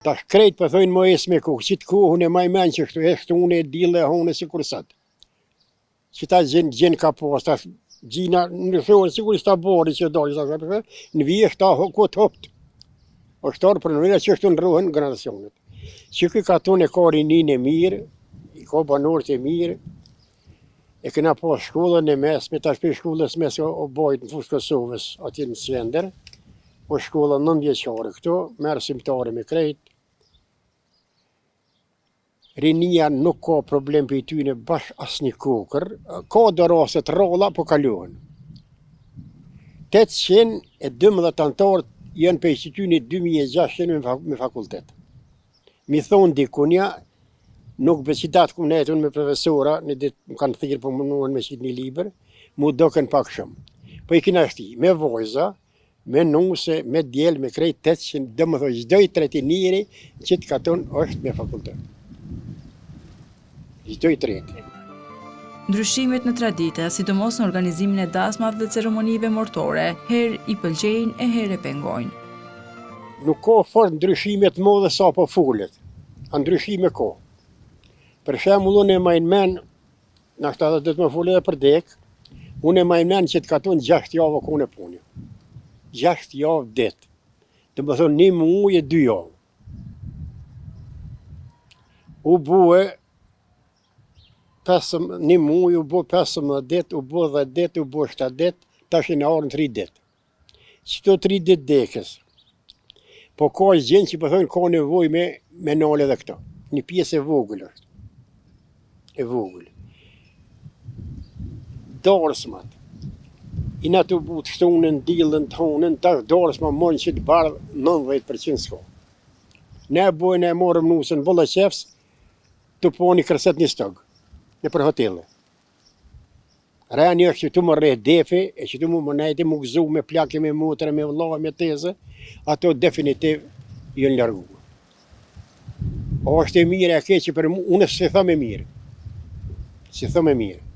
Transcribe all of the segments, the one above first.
Ta shkrejt për thojnë më esë me kohë, që të kohë unë e maj menë që kështu unë e dile hone si kur sëtë. Që ta gjenë ka pas, ta gjina në shohën sigurisht ta bori që dalë, në vijë ta këtë hoptë. O shtarë për nëmira që kështu në ruhen gradacionet. Që këj ka tonë e ka rinin e mirë, i ka banorët e mirë, e këna pas shkollën e mesme, ta shpër shkollës mes o bajt në fushë Kosovës, ati në Svender, po shkollën 9 vjeqare këto, merë simtare me krejt. Rinia nuk ka problem për i tyne bashkë asë një kokër, ka do raset rolla, po kaluhen. 812 antarët janë për i tyne 2600 me fakultet. Mi thonë dikunja, nuk besitat ku nejtë unë me profesora, në ditë më kanë thirë për mënuan me qitë një liber, mu doken pak shumë. Po i kina shti, me vojza, me nuse, me djelë, me krejt 800, dhe më thoi, gjdoj tretiniri, që të katon është me fakultet. Gjdoj treti. Ndryshimet në tradita, sidomos në organizimin e dasmave dhe ceremonive mortore, her i pëlqejnë e her e pengojnë. Nuk ka fort ndryshimet më dhe sa po fullet, a ndryshime ka. Për shembull, unë e majnë men, në ashtë dhe të më fullet dhe për dek, unë e majnë men që të katon 6 javë kone punë. 6 javë ditë. Të më thonë 1 muaj e 2 javë. U bue 1 muaj, u bue 15 ditë, u bue 10 ditë, u bue 7 ditë, tash e në arën 3 ditë. Qëto 3 ditë dekës. Po ka gjenë që përthojnë ka nevoj me nale dhe këto. Një pjesë e vogël është. E vogël. Darsmat. I në të butë shtonën, dilën, tonën, tash darsma mënë që të bardhë 90% s'ka. Ne bojnë e morëm nusën bëllë qefës, të po një kërset një stëgë, në për hotele. Rani është që tu më rrejt defi, e që tu më nejti më gëzu me plake, me motre, me vëlla, me teze, ato definitiv jënë largu. O është e mire e keqë për mu, unë se thëmë e mirë. Se thëmë e mirë.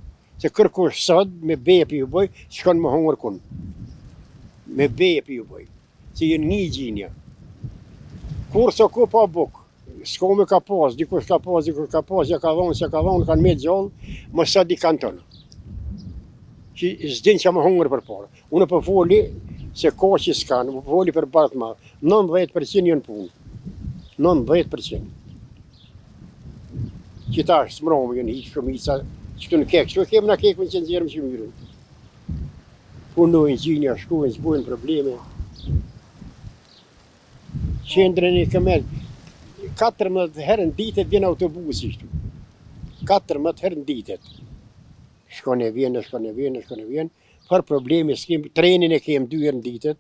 Se kërkush sot, me bepi ju bëj, shkon më hongër kun. Me bepi ju bëj. Se jënë një gjinja. Kur së ku pa bukë, s'ko me ka pas, dikush ka pas, ja ka dhonë, kanë me gjallë, më sot di kanë tonë. Që s'din që më hongër për parë. Unë për foli se ka që s'kanë, për foli për bartë madhë. 90% jënë punë. 90%. Qita është smromë jënë hiqë shumica, që të në kekë, që kemë në kekë më që nëzirëm që myrën. Punojnë gjinja, shkojnë, zbojnë probleme. Qendrën e këmer, 14 herën ditet vjen autobusi shtu. 14 herën ditet. Shkon e vjen, për probleme s'kem, trenin e kem 2 herën ditet.